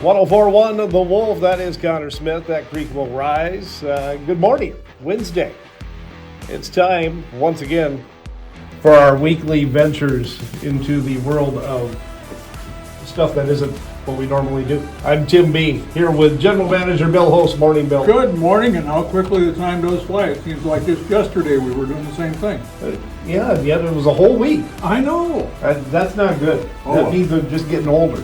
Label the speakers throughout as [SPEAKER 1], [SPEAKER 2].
[SPEAKER 1] 1041 The Wolf, that is Connor Smith. That creek will rise. Good morning, Wednesday. It's time, once again, for our weekly ventures into the world of stuff that isn't what we normally do. I'm Tim B, here with General Manager Bill Host. Morning, Bill.
[SPEAKER 2] Good morning, and how quickly the time does fly. It seems like just yesterday we were doing the same thing.
[SPEAKER 1] Yeah, it was a whole week.
[SPEAKER 2] I know.
[SPEAKER 1] That's not good.
[SPEAKER 2] Oh.
[SPEAKER 1] That means they're just getting older.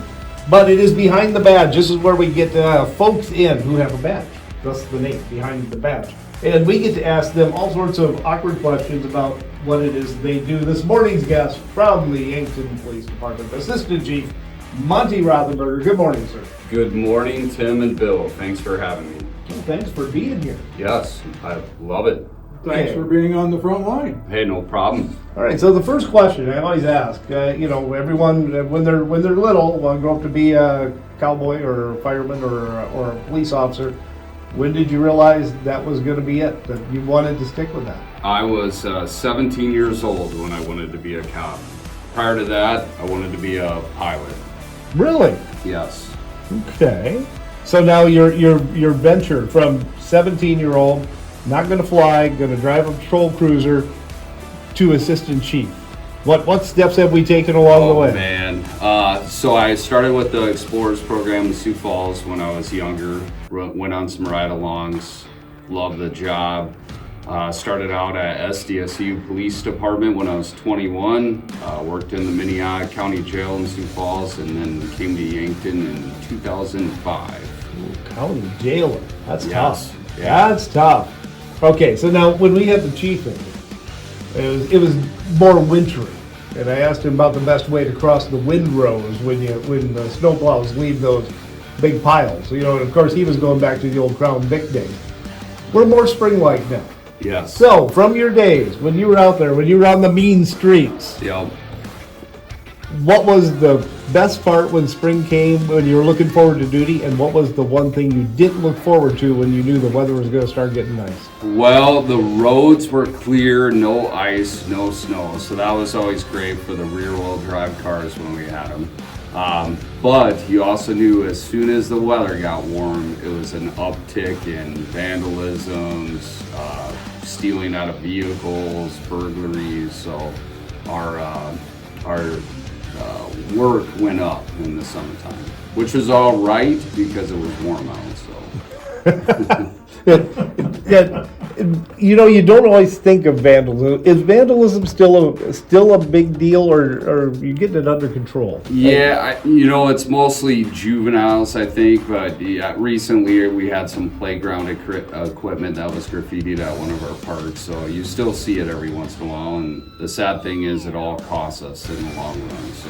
[SPEAKER 1] But it is Behind the Badge. This is where we get folks in who have a badge. That's the name, Behind the Badge. And we get to ask them all sorts of awkward questions about what it is they do. This morning's guest from the Yankton Police Department, Assistant Chief Monty Rothenberger. Good morning, sir.
[SPEAKER 3] Good morning, Tim and Bill. Thanks for having me.
[SPEAKER 1] Well, thanks for being here.
[SPEAKER 3] Yes, I love it.
[SPEAKER 2] Thanks for being on the front line.
[SPEAKER 3] Hey, no problem.
[SPEAKER 1] All right, so the first question I always ask, everyone when they're little, want to grow up to be a cowboy or a fireman or a police officer. When did you realize that was going to be it, that you wanted to stick with that?
[SPEAKER 3] I was 17 years old when I wanted to be a cop. Prior to that, I wanted to be a pilot.
[SPEAKER 1] Really?
[SPEAKER 3] Yes.
[SPEAKER 1] Okay. So now your venture from 17-year-old, not going to fly, going to drive a patrol cruiser, to assistant chief. What steps have we taken along the way?
[SPEAKER 3] Oh man, so I started with the Explorers program in Sioux Falls when I was younger. Went on some ride-alongs. Loved the job. Started out at SDSU Police Department when I was 21. Worked in the Minnehaha County Jail in Sioux Falls, and then came to Yankton in 2005.
[SPEAKER 1] Ooh, county jailer. That's
[SPEAKER 3] Yes.
[SPEAKER 1] tough.
[SPEAKER 3] Yeah.
[SPEAKER 1] That's tough. Okay, so now when we had the chief in, it was more wintry, and I asked him about the best way to cross the windrows when the snowplows leave those big piles. And of course he was going back to the old Crown Vic days. We're more spring-like now.
[SPEAKER 3] Yes.
[SPEAKER 1] So, from your days, when you were out there, when you were on the mean streets,
[SPEAKER 3] Yep.
[SPEAKER 1] what was the best part when spring came, when you were looking forward to duty, and what was the one thing you didn't look forward to when you knew the weather was going to start getting nice?
[SPEAKER 3] Well, the roads were clear, no ice, no snow, so that was always great for the rear-wheel drive cars when we had them. But you also knew as soon as the weather got warm, it was an uptick in vandalisms, stealing out of vehicles, burglaries. So our work went up in the summertime, which was all right because it was warm out. So.
[SPEAKER 1] You don't always think of vandalism. Is vandalism still a big deal, or are you getting it under control?
[SPEAKER 3] Yeah, it's mostly juveniles, I think, but yeah, recently we had some playground equipment that was graffitied at one of our parks, so you still see it every once in a while, and the sad thing is it all costs us in the long run, so.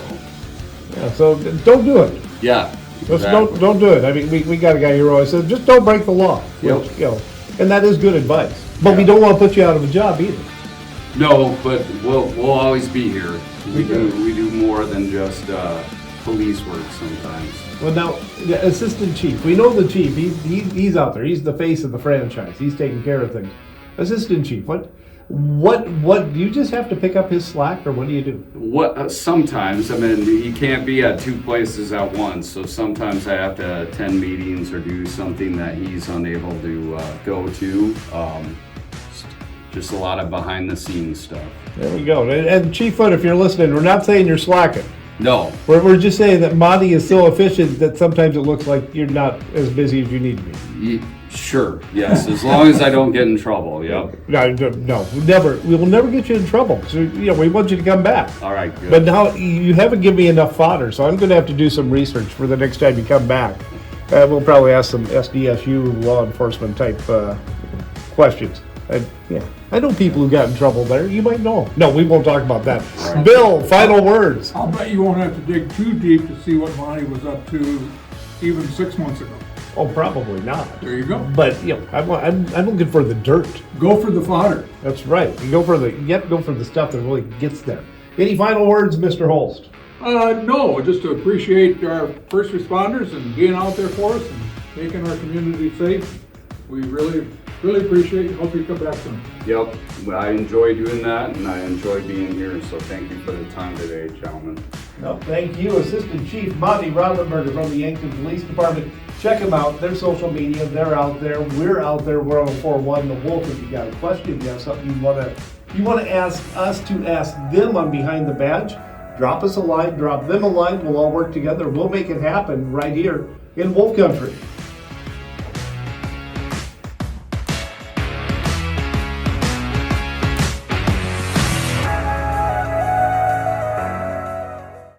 [SPEAKER 1] Yeah, so don't do it.
[SPEAKER 3] Yeah.
[SPEAKER 1] Just
[SPEAKER 3] Exactly.
[SPEAKER 1] don't do it. I mean, we got a guy here who always says, just don't break the law.
[SPEAKER 3] Yep.
[SPEAKER 1] Which, and that is good advice. But we
[SPEAKER 3] Yeah.
[SPEAKER 1] don't want to put you out of a job either.
[SPEAKER 3] No, but we'll always be here. We do more than just police work sometimes.
[SPEAKER 1] Well, now, the assistant chief. We know the chief. He's out there. He's the face of the franchise. He's taking care of things. Assistant chief. What do you just have to pick up his slack, or what do you do?
[SPEAKER 3] Sometimes, I mean, he can't be at two places at once, so sometimes I have to attend meetings or do something that he's unable to go to. Just a lot of behind the scenes stuff.
[SPEAKER 1] There we go. And Chief Foot, if you're listening, we're not saying you're slacking.
[SPEAKER 3] No.
[SPEAKER 1] We're just saying that Monty is so efficient that sometimes it looks like you're not as busy as you need to be.
[SPEAKER 3] Sure, yes, as long as I don't get in trouble, yep.
[SPEAKER 1] No, we will never get you in trouble. So, we want you to come back.
[SPEAKER 3] All right, good.
[SPEAKER 1] But now you haven't given me enough fodder, so I'm going to have to do some research for the next time you come back. We'll probably ask some SDSU law enforcement type questions. I know people who got in trouble there. You might know them. No, we won't talk about that.
[SPEAKER 3] Right.
[SPEAKER 1] Bill, final words.
[SPEAKER 2] I'll bet you won't have to dig too deep to see what Monty was up to even 6 months ago.
[SPEAKER 1] Oh, probably not.
[SPEAKER 2] There you go.
[SPEAKER 1] But I'm looking for the dirt.
[SPEAKER 2] Go for the fodder.
[SPEAKER 1] That's right. You have to go for the stuff that really gets there. Any final words, Mr. Holst?
[SPEAKER 2] No, just to appreciate our first responders and being out there for us and making our community safe. We really appreciate it. Hope you come back soon.
[SPEAKER 3] Yep, I enjoy doing that, and I enjoy being here, so thank you for the time today, gentlemen.
[SPEAKER 1] No, thank you. Assistant Chief Monty Roddenberger from the Yankton Police Department. Check them out. Their social media, they're out there. We're out there. We're on 4-1 The Wolf. If you got a question, if you have something you want to ask us to ask them on Behind the Badge, drop us a line, drop them a line. We'll all work together. We'll make it happen right here in Wolf Country.